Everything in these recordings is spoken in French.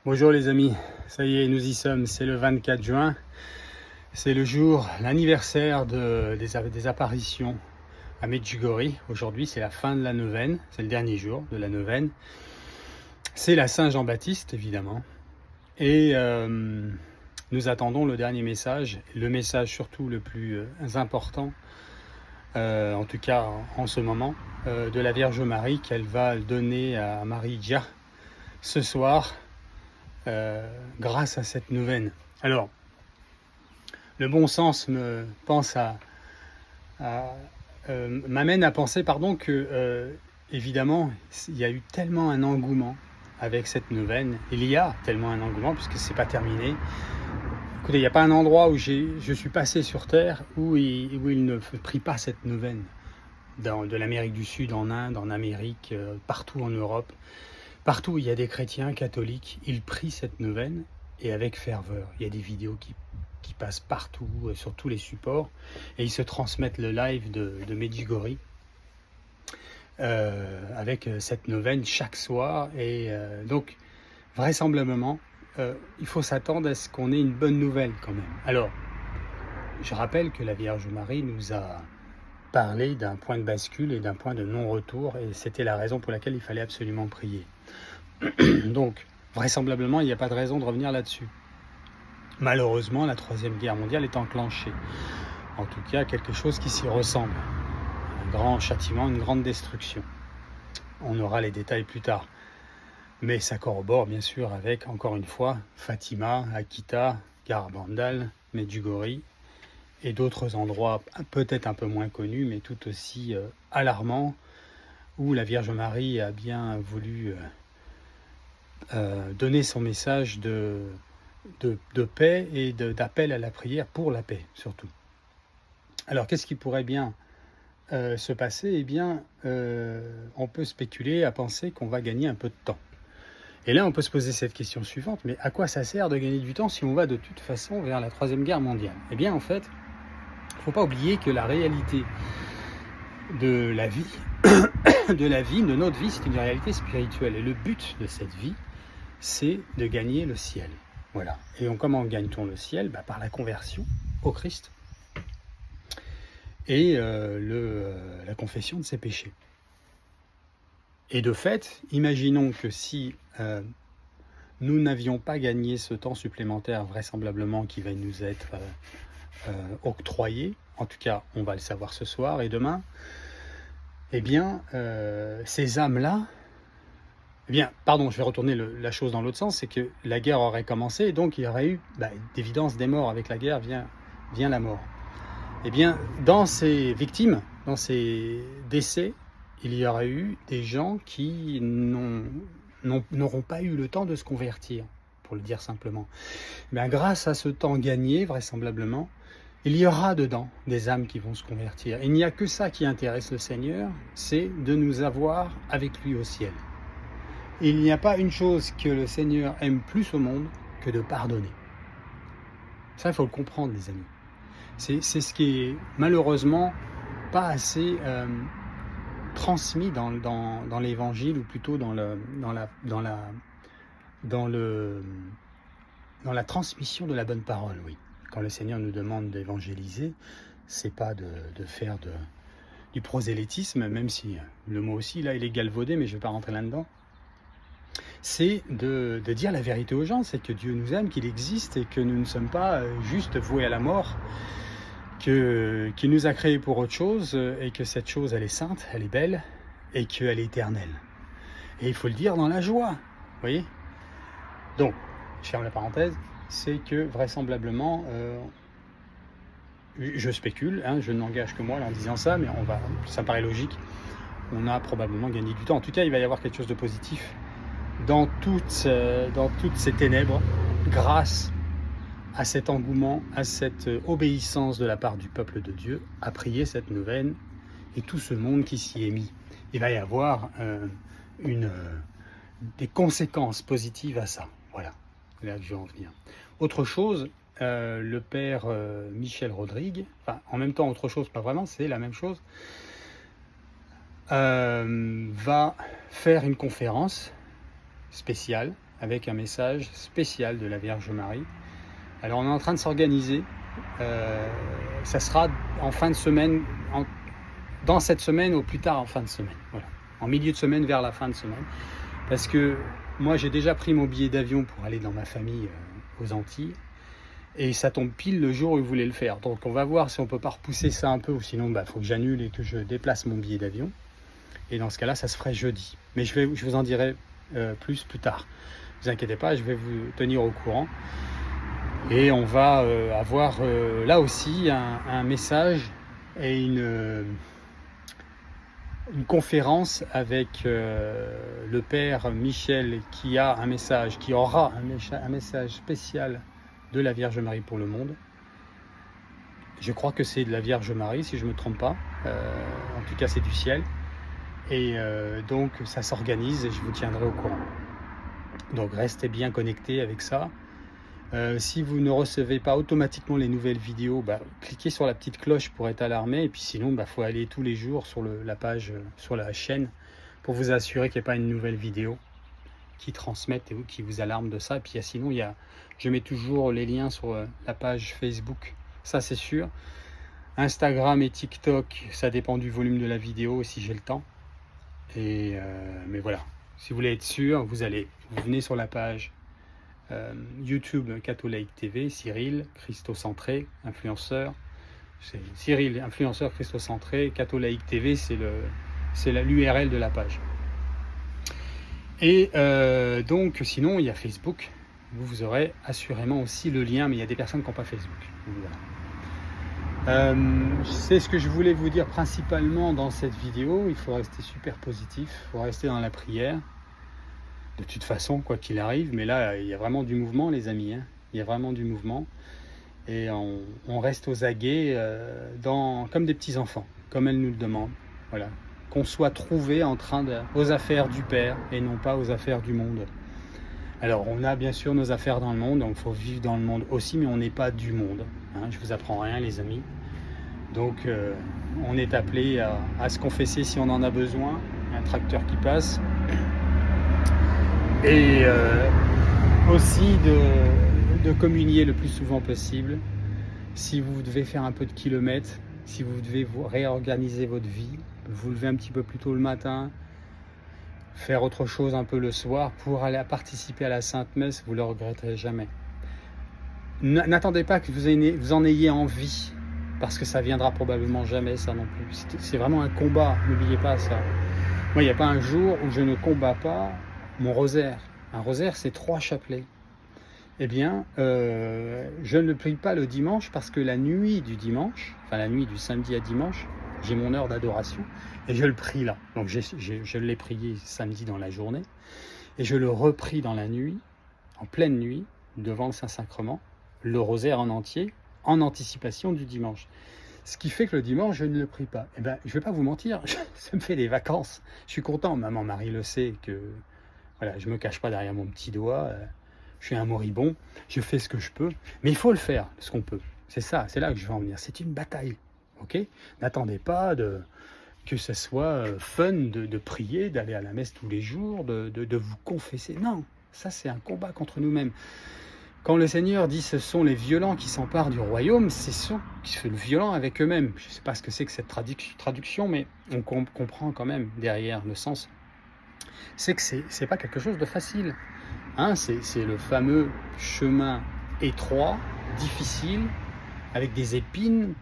Bonjour les amis, ça y est, nous y sommes, c'est le 24 juin, c'est le jour, l'anniversaire des apparitions à Medjugorje. Aujourd'hui, c'est la fin de la neuvaine, c'est le dernier jour de la neuvaine. C'est la Saint-Jean-Baptiste, évidemment. Et nous attendons le dernier message, le message surtout le plus important, en tout cas en ce moment, de la Vierge Marie qu'elle va donner à Marie Dia ce soir, grâce à cette neuvaine. Alors, le bon sens m'amène à penser que, évidemment, il y a eu tellement un engouement avec cette neuvaine. Il y a tellement un engouement, puisque c'est pas terminé. Écoutez, il n'y a pas un endroit où je suis passé sur Terre où il ne prie pas cette neuvaine. De l'Amérique du Sud, en Inde, en Amérique, partout en Europe. Partout où il y a des chrétiens catholiques, ils prient cette neuvaine et avec ferveur. Il y a des vidéos qui passent partout, sur tous les supports, et ils se transmettent le live de Medjugorje avec cette neuvaine chaque soir. Et donc, vraisemblablement, il faut s'attendre à ce qu'on ait une bonne nouvelle quand même. Alors, je rappelle que la Vierge Marie nous a parlé d'un point de bascule et d'un point de non-retour, et c'était la raison pour laquelle il fallait absolument prier. Donc, vraisemblablement, il n'y a pas de raison de revenir là-dessus. Malheureusement, la Troisième Guerre mondiale est enclenchée. En tout cas, quelque chose qui s'y ressemble. Un grand châtiment, une grande destruction. On aura les détails plus tard. Mais ça corrobore bien sûr avec, encore une fois, Fatima, Akita, Garabandal, Medjugorje et d'autres endroits peut-être un peu moins connus, mais tout aussi alarmants, où la Vierge Marie a bien voulu donner son message de paix et d'appel à la prière pour la paix, surtout. Alors, qu'est-ce qui pourrait bien se passer? Eh bien, on peut spéculer à penser qu'on va gagner un peu de temps. Et là, on peut se poser cette question suivante, mais à quoi ça sert de gagner du temps si on va de toute façon vers la Troisième Guerre mondiale? Eh bien, en fait, il ne faut pas oublier que la réalité de la vie, de notre vie, c'est une réalité spirituelle. Et le but de cette vie, c'est de gagner le ciel. Voilà. Et comment gagne-t-on le ciel? Par la conversion au Christ et la confession de ses péchés. Et de fait, imaginons que si nous n'avions pas gagné ce temps supplémentaire, vraisemblablement qui va nous être octroyé, en tout cas on va le savoir ce soir et demain, eh bien ces âmes-là, je vais retourner la chose dans l'autre sens, c'est que la guerre aurait commencé et donc il y aurait eu, d'évidence, des morts. Avec la guerre vient la mort. Eh bien, dans ces victimes, dans ces décès, il y aurait eu des gens qui n'auront pas eu le temps de se convertir, pour le dire simplement. Grâce à ce temps gagné, vraisemblablement, il y aura dedans des âmes qui vont se convertir. Il n'y a que ça qui intéresse le Seigneur, c'est de nous avoir avec lui au ciel. Il n'y a pas une chose que le Seigneur aime plus au monde que de pardonner. Ça, il faut le comprendre, les amis. C'est ce qui est malheureusement pas assez transmis dans l'évangile, ou plutôt dans la transmission de la bonne parole, oui. Quand le Seigneur nous demande d'évangéliser, c'est pas de faire du prosélytisme, même si le mot aussi là il est galvaudé, mais je vais pas rentrer là-dedans. C'est de dire la vérité aux gens, c'est que Dieu nous aime, qu'il existe et que nous ne sommes pas juste voués à la mort, qu'il nous a créés pour autre chose et que cette chose elle est sainte, elle est belle et qu'elle est éternelle. Et il faut le dire dans la joie, vous voyez. Donc, je ferme la parenthèse, c'est que vraisemblablement, je spécule, je n'engage que moi en disant ça, mais ça me paraît logique, on a probablement gagné du temps. En tout cas, il va y avoir quelque chose de positif dans toutes ces ténèbres, grâce à cet engouement, à cette obéissance de la part du peuple de Dieu, à prier cette neuvaine et tout ce monde qui s'y est mis. Il va y avoir des conséquences positives à ça. Voilà, là que je vais en venir. Autre chose, le père Michel Rodrigue, en même temps autre chose, pas vraiment, c'est la même chose, va faire une conférence spéciale avec un message spécial de la Vierge Marie. Alors on est en train de s'organiser, ça sera en fin de semaine, dans cette semaine au plus tard en fin de semaine, voilà. En milieu de semaine vers la fin de semaine, parce que moi j'ai déjà pris mon billet d'avion pour aller dans ma famille aux Antilles, et ça tombe pile le jour où ils voulaient le faire, donc on va voir si on peut pas repousser ça un peu, ou sinon faut que j'annule et que je déplace mon billet d'avion, et dans ce cas là ça se ferait jeudi, mais je vous en dirai plus tard, ne vous inquiétez pas, je vais vous tenir au courant. Et on va avoir là aussi un message et une conférence avec le père Michel qui a un message, qui aura un message spécial de la Vierge Marie pour le monde. Je crois que c'est de la Vierge Marie, si je ne me trompe pas. En tout cas, c'est du ciel. Et donc, ça s'organise et je vous tiendrai au courant. Donc, restez bien connectés avec ça. Si vous ne recevez pas automatiquement les nouvelles vidéos, cliquez sur la petite cloche pour être alarmé. Et puis sinon, faut aller tous les jours sur la page, sur la chaîne, pour vous assurer qu'il n'y ait pas une nouvelle vidéo qui transmette et qui vous alarme de ça. Et puis sinon, je mets toujours les liens sur la page Facebook, ça c'est sûr. Instagram et TikTok, ça dépend du volume de la vidéo, si j'ai le temps. Mais voilà, si vous voulez être sûr, vous venez sur la page YouTube Catholique TV, Cyril, Christocentré, influenceur. C'est Cyril, influenceur Christocentré, Catholique TV, c'est l'URL de la page. Et donc, sinon, il y a Facebook. Vous aurez assurément aussi le lien, mais il y a des personnes qui n'ont pas Facebook. Donc, voilà. C'est ce que je voulais vous dire principalement dans cette vidéo. Il faut rester super positif, il faut rester dans la prière. De toute façon, quoi qu'il arrive, mais là, il y a vraiment du mouvement, les amis. Il y a vraiment du mouvement. Et on reste aux aguets comme des petits-enfants, comme elle nous le demande. Voilà. Qu'on soit trouvé en train aux affaires du Père et non pas aux affaires du monde. Alors, on a bien sûr nos affaires dans le monde, donc il faut vivre dans le monde aussi, mais on n'est pas du monde. Je vous apprends rien, les amis. Donc, on est appelé à se confesser si on en a besoin. Il y a un tracteur qui passe. Et aussi de communier le plus souvent possible. Si vous devez faire un peu de kilomètres, si vous devez réorganiser votre vie, vous lever un petit peu plus tôt le matin, faire autre chose un peu le soir pour aller participer à la Sainte Messe, vous ne le regretterez jamais. N'attendez pas que vous en ayez envie, parce que ça viendra probablement jamais, ça non plus. C'est vraiment un combat, n'oubliez pas ça. Moi, il n'y a pas un jour où je ne combats pas mon rosaire. Un rosaire, c'est 3 chapelets. Eh bien, je ne le prie pas le dimanche parce que la nuit du dimanche, enfin la nuit du samedi à dimanche, j'ai mon heure d'adoration et je le prie là. Donc je l'ai prié samedi dans la journée et je le reprie dans la nuit, en pleine nuit, devant le Saint-Sacrement, le rosaire en entier, en anticipation du dimanche. Ce qui fait que le dimanche, je ne le prie pas. Eh bien, je ne vais pas vous mentir, ça me fait des vacances. Je suis content, maman Marie le sait, que voilà, je ne me cache pas derrière mon petit doigt. Je suis un moribond, je fais ce que je peux, mais il faut le faire, ce qu'on peut. C'est ça, c'est là que je veux en venir. C'est une bataille, ok? N'attendez pas que ce soit fun de prier, d'aller à la messe tous les jours, de vous confesser. Non, ça c'est un combat contre nous-mêmes. Quand le Seigneur dit ce sont les violents qui s'emparent du royaume, c'est ceux qui sont violents avec eux-mêmes. Je ne sais pas ce que c'est que cette traduction, mais on comprend quand même derrière le sens. C'est que c'est pas quelque chose de facile. C'est le fameux chemin étroit, difficile, avec des épines,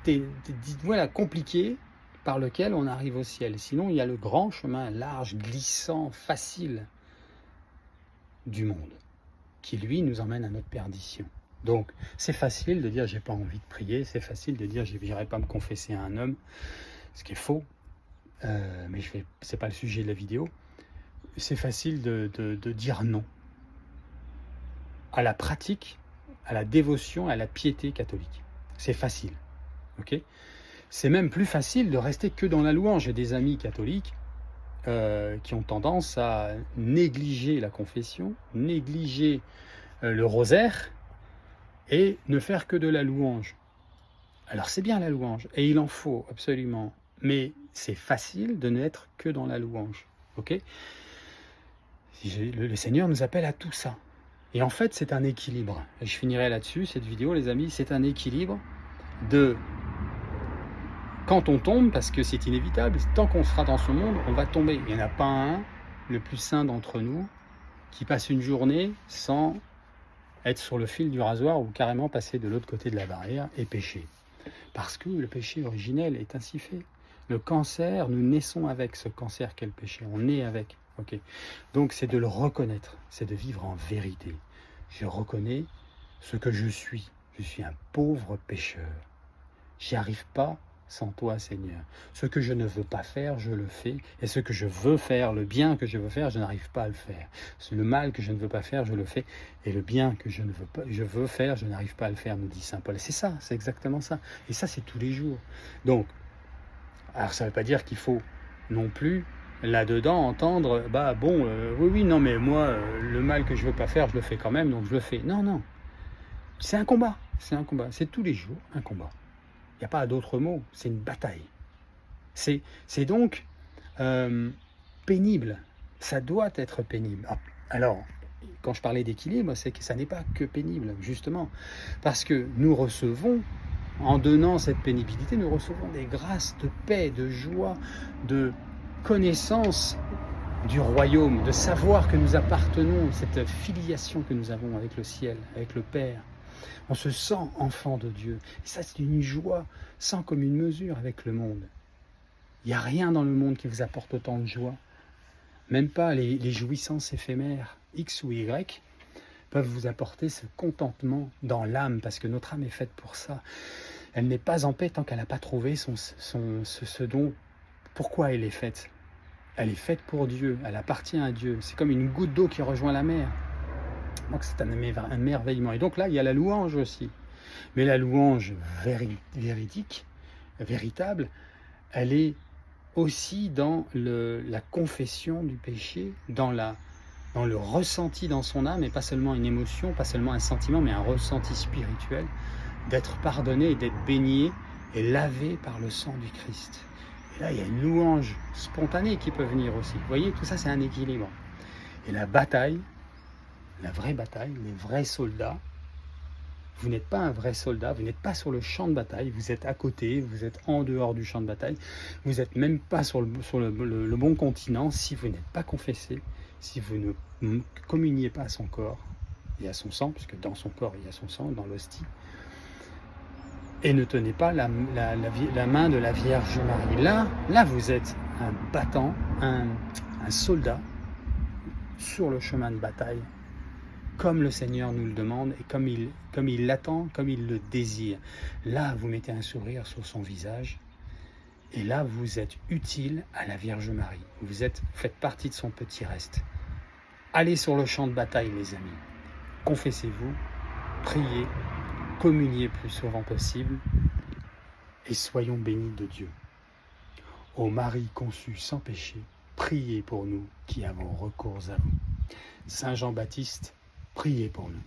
voilà, compliqué, par lequel on arrive au ciel. Sinon, il y a le grand chemin large, glissant, facile du monde, qui lui nous emmène à notre perdition. Donc, c'est facile de dire j'ai pas envie de prier, c'est facile de dire je n'irai pas me confesser à un homme, ce qui est faux, mais c'est pas le sujet de la vidéo. C'est facile de dire non à la pratique, à la dévotion, à la piété catholique. C'est facile, ok? C'est même plus facile de rester que dans la louange. J'ai des amis catholiques qui ont tendance à négliger la confession, négliger le rosaire et ne faire que de la louange. Alors c'est bien la louange, et il en faut absolument, mais c'est facile de n'être que dans la louange, ok? Le Seigneur nous appelle à tout ça. Et en fait, c'est un équilibre. Et je finirai là-dessus, cette vidéo, les amis, c'est un équilibre de quand on tombe, parce que c'est inévitable, tant qu'on sera dans ce monde, on va tomber. Il n'y en a pas un, le plus saint d'entre nous, qui passe une journée sans être sur le fil du rasoir ou carrément passer de l'autre côté de la barrière et pécher. Parce que le péché originel est ainsi fait. Le cancer, nous naissons avec ce cancer qu'est le péché. On est avec. Okay. Donc c'est de le reconnaître, c'est de vivre en vérité. Je reconnais ce que je suis. Je suis un pauvre pécheur. J'y arrive pas sans toi, Seigneur. Ce que je ne veux pas faire, je le fais. Et ce que je veux faire, le bien que je veux faire, je n'arrive pas à le faire. Le mal que je ne veux pas faire, je le fais. Et le bien que je veux faire, je n'arrive pas à le faire, nous dit saint Paul. C'est ça, c'est exactement ça. Et ça, c'est tous les jours. Donc, alors ça ne veut pas dire qu'il faut non plus là-dedans entendre, oui, non, mais moi, le mal que je ne veux pas faire, je le fais quand même, donc je le fais. Non, non. C'est un combat. C'est tous les jours un combat. Il n'y a pas d'autre mot, c'est une bataille. C'est donc pénible, ça doit être pénible. Alors, quand je parlais d'équilibre, c'est que ça n'est pas que pénible, justement, parce que nous recevons, en donnant cette pénibilité, nous recevons des grâces de paix, de joie, de connaissance du royaume, de savoir que nous appartenons, cette filiation que nous avons avec le ciel, avec le Père. On se sent enfant de Dieu. Et ça, c'est une joie sans commune mesure avec le monde. Il n'y a rien dans le monde qui vous apporte autant de joie. Même pas les jouissances éphémères, X ou Y, peuvent vous apporter ce contentement dans l'âme, parce que notre âme est faite pour ça. Elle n'est pas en paix tant qu'elle n'a pas trouvé ce dont, pourquoi elle est faite. Elle est faite pour Dieu, elle appartient à Dieu. C'est comme une goutte d'eau qui rejoint la mer. Donc c'est un merveillement. Et donc là, il y a la louange aussi. Mais la louange véridique, véritable, elle est aussi dans la confession du péché, dans le ressenti dans son âme, et pas seulement une émotion, pas seulement un sentiment, mais un ressenti spirituel, d'être pardonné et d'être baigné et lavé par le sang du Christ. Et là, il y a une louange spontanée qui peut venir aussi. Vous voyez, tout ça, c'est un équilibre. Et la bataille, la vraie bataille, les vrais soldats, vous n'êtes pas un vrai soldat, vous n'êtes pas sur le champ de bataille, vous êtes à côté, vous êtes en dehors du champ de bataille, vous n'êtes même pas sur le bon continent si vous n'êtes pas confessé, si vous ne communiez pas à son corps et à son sang, puisque dans son corps il y a son sang, dans l'hostie, et ne tenez pas la main de la Vierge Marie. Là vous êtes un battant, un soldat sur le chemin de bataille, comme le Seigneur nous le demande et comme il l'attend, comme il le désire. Là, vous mettez un sourire sur son visage et là, vous êtes utile à la Vierge Marie. Faites partie de son petit reste. Allez sur le champ de bataille, mes amis. Confessez-vous, priez, communiez le plus souvent possible et soyons bénis de Dieu. Ô Marie conçue sans péché, priez pour nous qui avons recours à vous. Saint Jean-Baptiste, priez pour nous.